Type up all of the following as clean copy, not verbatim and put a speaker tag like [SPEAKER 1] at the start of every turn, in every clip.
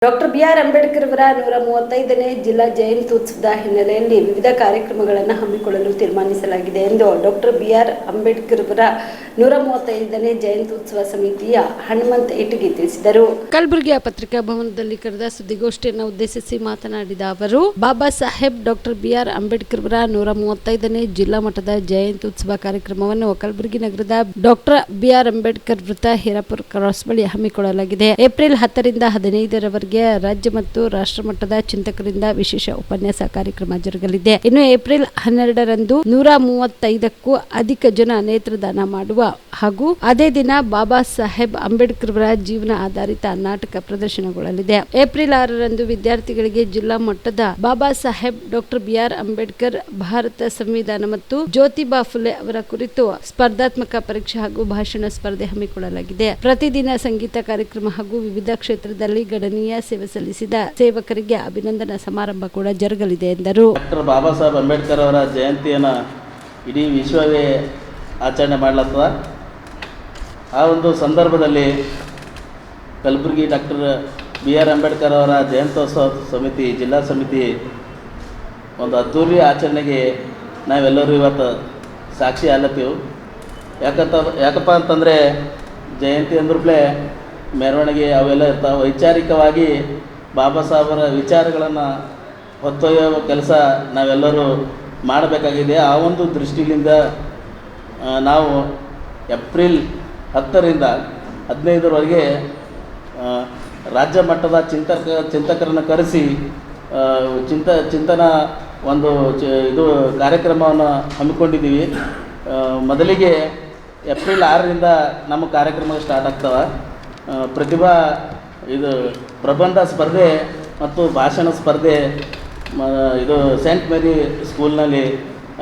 [SPEAKER 1] Doctor B R. Ambedkar ಅವರ 135ನೇ ಜಿಲ್ಲಾ ಜಯಂತ್ಯುತ್ಸವದ ಹಿನ್ನೆಲೆಯಲ್ಲಿ ವಿವಿಧ ಕಾರ್ಯಕ್ರಮಗಳನ್ನು ಹಮ್ಮಿಕೊಳ್ಳಲು ತೀರ್ಮಾನಿಸಲಾಗಿದೆ ಎಂದು ಡಾಕ್ಟರ್ ಬಿ.ಆರ್. ಅಂಬೇಡ್ಕರ್ ಅವರ 135ನೇ ಜಯಂತ್ಯುತ್ಸವ ಸಮಿತಿಯ ಹನುಮಂತ ಇಟಗಿ ತಿಳಿಸಿದರು. ಕಲಬುರಗಿಯ ಪತ್ರಿಕಾ ಭವನದಲ್ಲಿ ಕರೆದ ಸುದ್ದಿಗೋಷ್ಠಿಯನ್ನು ಉದ್ದೇಶಿಸಿ ಮಾತನಾಡಿದ ಅವರು, ಬಾಬಾ ಸಾಹೇಬ್ ಡಾಕ್ಟರ್ ಬಿ.ಆರ್. ಅಂಬೇಡ್ಕರ್ ಅವರ 135ನೇ ಜಿಲ್ಲಾ ಮಟ್ಟದ ಜಯಂತ್ಯುತ್ಸವ ಕಾರ್ಯಕ್ರಮವನ್ನು ಕಲಬುರಗಿ ನಗರದ ಡಾಕ್ಟರ್ ಬಿ.ಆರ್. ಅಂಬೇಡ್ಕರ್ ವೃತ್ತ ಹೀರಾಪುರ ಕ್ರಾಸ್ ಬಳಿ ಹಮ್ಮಿಕೊಳ್ಳಲಾಗಿದೆ. ಏಪ್ರಿಲ್ 10ರಿಂದ 15ರವರೆಗೆ ರಾಜ್ಯ ಮತ್ತು ರಾಷ್ಟ್ರ ಮಟ್ಟದ ಚಿಂತಕರಿಂದ ವಿಶೇಷ ಉಪನ್ಯಾಸ ಕಾರ್ಯಕ್ರಮ ಜರುಗಲಿದೆ. ಇನ್ನು ಏಪ್ರಿಲ್ 12ರಂದು 135ಕ್ಕೂ ಅಧಿಕ ಜನ ನೇತ್ರದಾನ ಮಾಡುವ ಹಾಗೂ ಅದೇ ದಿನ ಬಾಬಾ ಸಾಹೇಬ್ ಅಂಬೇಡ್ಕರ್ ಅವರ ಜೀವನ ಆಧಾರಿತ ನಾಟಕ ಪ್ರದರ್ಶನಗೊಳ್ಳಲಿದೆ. ಏಪ್ರಿಲ್ 6ರಂದು ವಿದ್ಯಾರ್ಥಿಗಳಿಗೆ ಜಿಲ್ಲಾ ಮಟ್ಟದ ಬಾಬಾ ಸಾಹೇಬ್ ಡಾಕ್ಟರ್ ಬಿ.ಆರ್. ಅಂಬೇಡ್ಕರ್ ಭಾರತ ಸಂವಿಧಾನ ಮತ್ತು ಜ್ಯೋತಿಬಾ ಫುಲೆ ಅವರ ಕುರಿತು ಸ್ಪರ್ಧಾತ್ಮಕ ಪರೀಕ್ಷೆ ಹಾಗೂ ಭಾಷಣ ಸ್ಪರ್ಧೆ ಹಮ್ಮಿಕೊಳ್ಳಲಾಗಿದೆ. ಪ್ರತಿದಿನ ಸಂಗೀತ ಕಾರ್ಯಕ್ರಮ ಹಾಗೂ ವಿವಿಧ ಕ್ಷೇತ್ರದಲ್ಲಿ ಗಣನೀಯ ಸೇವೆ ಸಲ್ಲಿಸಿದ ಸೇವಕರಿಗೆ ಅಭಿನಂದನಾ ಸಮಾರಂಭ ಕೂಡ ಜರುಗಲಿದೆ ಎಂದರು.
[SPEAKER 2] ಡಾಕ್ಟರ್ ಬಾಬಾ ಸಾಹೇಬ್ ಅಂಬೇಡ್ಕರ್ ಅವರ ಜಯಂತಿಯನ್ನು ಇಡೀ ವಿಶ್ವವೇ ಆಚರಣೆ ಮಾಡಲಾಗ್ತದೆ. ಆ ಒಂದು ಸಂದರ್ಭದಲ್ಲಿ ಕಲಬುರಗಿ ಡಾಕ್ಟರ್ ಬಿ.ಆರ್. ಅಂಬೇಡ್ಕರ್ ಅವರ ಜಯಂತ್ಯೋತ್ಸವ ಸಮಿತಿ ಜಿಲ್ಲಾ ಸಮಿತಿ ಒಂದು ಅದ್ದೂರಿ ಆಚರಣೆಗೆ ನಾವೆಲ್ಲರೂ ಇವತ್ತು ಸಾಕ್ಷಿ ಆಗ್ಲತ್ತೀವಿ. ಯಾಕಪ್ಪ ಅಂತಂದರೆ ಜಯಂತಿ ಅಂದ್ರೇ ಮೆರವಣಿಗೆ ಅವೆಲ್ಲ ಇರ್ತಾವೆ. ವೈಚಾರಿಕವಾಗಿ ಬಾಬಾ ಸಾಹೇಬರ ವಿಚಾರಗಳನ್ನು ಹೊತ್ತೊಯ್ಯೋ ಕೆಲಸ ನಾವೆಲ್ಲರೂ ಮಾಡಬೇಕಾಗಿದೆ. ಆ ಒಂದು ದೃಷ್ಟಿಯಿಂದ ನಾವು ಏಪ್ರಿಲ್ 10ರಿಂದ 15ರವರೆಗೆ ರಾಜ್ಯ ಮಟ್ಟದ ಚಿಂತಕರನ್ನು ಕರೆಸಿ ಚಿಂತನ ಒಂದು ಇದು ಕಾರ್ಯಕ್ರಮವನ್ನು ಹಮ್ಮಿಕೊಂಡಿದ್ದೀವಿ. ಮೊದಲಿಗೆ ಏಪ್ರಿಲ್ 6ರಿಂದ ನಮ್ಮ ಕಾರ್ಯಕ್ರಮ ಸ್ಟಾರ್ಟ್ ಆಗ್ತವೆ. ಪ್ರತಿಭಾ ಇದು ಪ್ರಬಂಧ ಸ್ಪರ್ಧೆ ಮತ್ತು ಭಾಷಣ ಸ್ಪರ್ಧೆ ಇದು ಸೇಂಟ್ ಮೇರಿ ಸ್ಕೂಲ್ನಲ್ಲಿ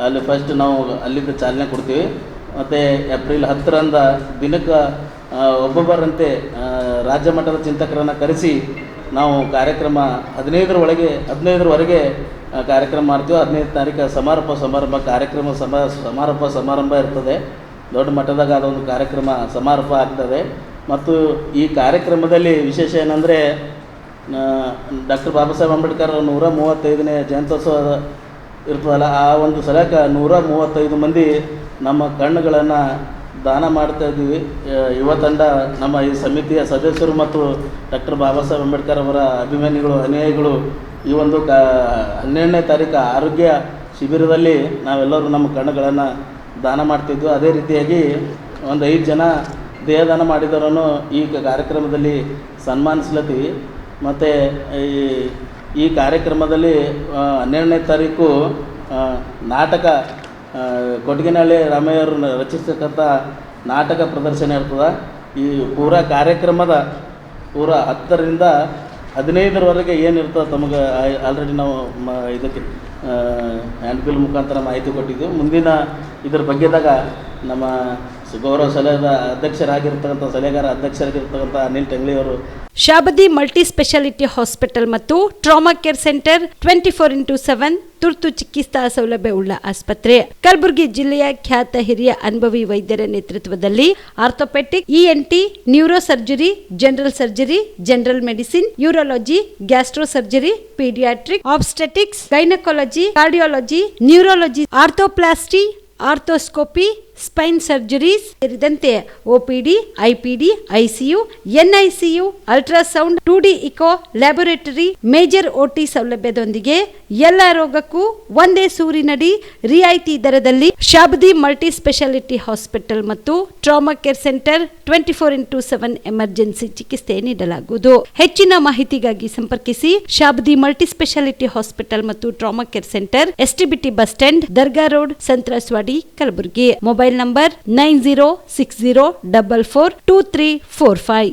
[SPEAKER 2] ಅಲ್ಲಿ ಫಸ್ಟ್ ನಾವು ಅಲ್ಲಿಂದ ಚಾಲನೆ ಕೊಡ್ತೀವಿ. ಮತ್ತು ಏಪ್ರಿಲ್ 10ರಂದು ದಿನಕ್ಕೆ ಒಬ್ಬೊಬ್ಬರಂತೆ ರಾಜ್ಯ ಮಟ್ಟದ ಚಿಂತಕರನ್ನು ಕರೆಸಿ ನಾವು ಕಾರ್ಯಕ್ರಮ 15ರವರೆಗೆ ಕಾರ್ಯಕ್ರಮ ಮಾಡ್ತೀವಿ. 15ನೇ ತಾರೀಕು ಸಮಾರೋಪ ಸಮಾರಂಭ ಇರ್ತದೆ. ದೊಡ್ಡ ಮಟ್ಟದಾಗ ಅದೊಂದು ಕಾರ್ಯಕ್ರಮ ಸಮಾರೋಪ ಆಗ್ತದೆ. ಮತ್ತು ಈ ಕಾರ್ಯಕ್ರಮದಲ್ಲಿ ವಿಶೇಷ ಏನಂದರೆ ಡಾಕ್ಟರ್ ಬಾಬಾ ಸಾಹೇಬ್ ಅಂಬೇಡ್ಕರ್ 135ನೇ ಜಯಂತ್ಯೋತ್ಸವ ಇರ್ತದಲ್ಲ, ಆ ಒಂದು ಸಲಕ್ಕೆ 135 ಮಂದಿ ನಮ್ಮ ಕಣ್ಣುಗಳನ್ನು ದಾನ ಮಾಡ್ತಾಯಿದ್ದೀವಿ. ಯುವ ತಂಡ ನಮ್ಮ ಈ ಸಮಿತಿಯ ಸದಸ್ಯರು ಮತ್ತು ಡಾಕ್ಟರ್ ಬಾಬಾ ಸಾಹೇಬ್ ಅಂಬೇಡ್ಕರ್ ಅವರ ಅಭಿಮಾನಿಗಳು ಅನುಯಾಯಿಗಳು ಈ ಒಂದು 12ನೇ ತಾರೀಕು ಆರೋಗ್ಯ ಶಿಬಿರದಲ್ಲಿ ನಾವೆಲ್ಲರೂ ನಮ್ಮ ಕಣ್ಣುಗಳನ್ನು ದಾನ ಮಾಡ್ತಿದ್ವಿ. ಅದೇ ರೀತಿಯಾಗಿ ಒಂದು 5 ಜನ ದೇಹದಾನ ಮಾಡಿದವರನ್ನು ಈ ಕಾರ್ಯಕ್ರಮದಲ್ಲಿ ಸನ್ಮಾನಿಸ್ಲತ್ತೀವಿ. ಮತ್ತು ಈ ಕಾರ್ಯಕ್ರಮದಲ್ಲಿ 12ನೇ ತಾರೀಕು ನಾಟಕ ಕೊಡಗಿನಹಳ್ಳಿ ರಾಮಯ್ಯವರು ರಚಿಸ್ತಕ್ಕಂಥ ನಾಟಕ ಪ್ರದರ್ಶನ ಇರ್ತದೆ. ಈ ಪೂರಾ ಕಾರ್ಯಕ್ರಮದ 10ರಿಂದ 15ರವರೆಗೆ ಏನಿರ್ತದೆ ತಮಗೆ ಆಲ್ರೆಡಿ ನಾವು ಇದಕ್ಕೆ ಹ್ಯಾಂಡ್ಬಿಲ್ ಮುಖಾಂತರ ಮಾಹಿತಿ ಕೊಟ್ಟಿದ್ದೀವಿ. ಮುಂದಿನ ಇದ್ರ ಬಗ್ಗೆದಾಗ ನಮ್ಮ ಗೌರವ ಸಲಹೆಯ ಅಧ್ಯಕ್ಷರಾಗಿರ್ತಕ್ಕಂಥ ಅನಿಲ್ ಟಂಗ್ಲಿ ಅವರು
[SPEAKER 1] ಶಾಬದಿ ಮಲ್ಟಿ ಸ್ಪೆಷಾಲಿಟಿ ಹಾಸ್ಪಿಟಲ್ ಮತ್ತು ಟ್ರಾಮಾ ಕೇರ್ ಸೆಂಟರ್ 24x7 ತುರ್ತು ಚಿಕಿತ್ಸಾ ಸೌಲಭ್ಯ ಉಳ್ಳ ಆಸ್ಪತ್ರೆ. ಕಲಬುರಗಿ ಜಿಲ್ಲೆಯ ಖ್ಯಾತ ಹಿರಿಯ ಅನುಭವಿ ವೈದ್ಯರ ನೇತೃತ್ವದಲ್ಲಿ orthopaedic, ENT, neuro surgery, general surgery, general medicine, urology, gastro surgery, paediatric, obstetrics, gynaecology, cardiology, neurology, arthroplasty, arthroscopy, spine surgeries ಸೇರಿದಂತೆ OPD, IPD, ICU, NICU, ultrasound, 2D echo, laboratory, major OT ಸೌಲಭ್ಯದೊಂದಿಗೆ ಎಲ್ಲ ರೋಗಕ್ಕೂ ಒಂದೇ ಸೂರಿನಡಿ ರಿಯಾಯಿತಿ ದರದಲ್ಲಿ ಶಾಬದಿ ಮಲ್ಟಿ ಸ್ಪೆಷಾಲಿಟಿ ಹಾಸ್ಪಿಟಲ್ ಮತ್ತು trauma care centre 24x7 emergency ಚಿಕಿತ್ಸೆ ನೀಡಲಾಗುವುದು. ಹೆಚ್ಚಿನ ಮಾಹಿತಿಗಾಗಿ ಸಂಪರ್ಕಿಸಿ ಶಾಬದಿ ಮಲ್ಟಿ ಸ್ಪೆಷಾಲಿಟಿ ಹಾಸ್ಪಿಟಲ್ ಮತ್ತು trauma care centre, STBT bus stand, Dargah road, ಸಂತ್ರಸ್ವಾಡಿ, Kalaburagi. Mobile number 9060442345.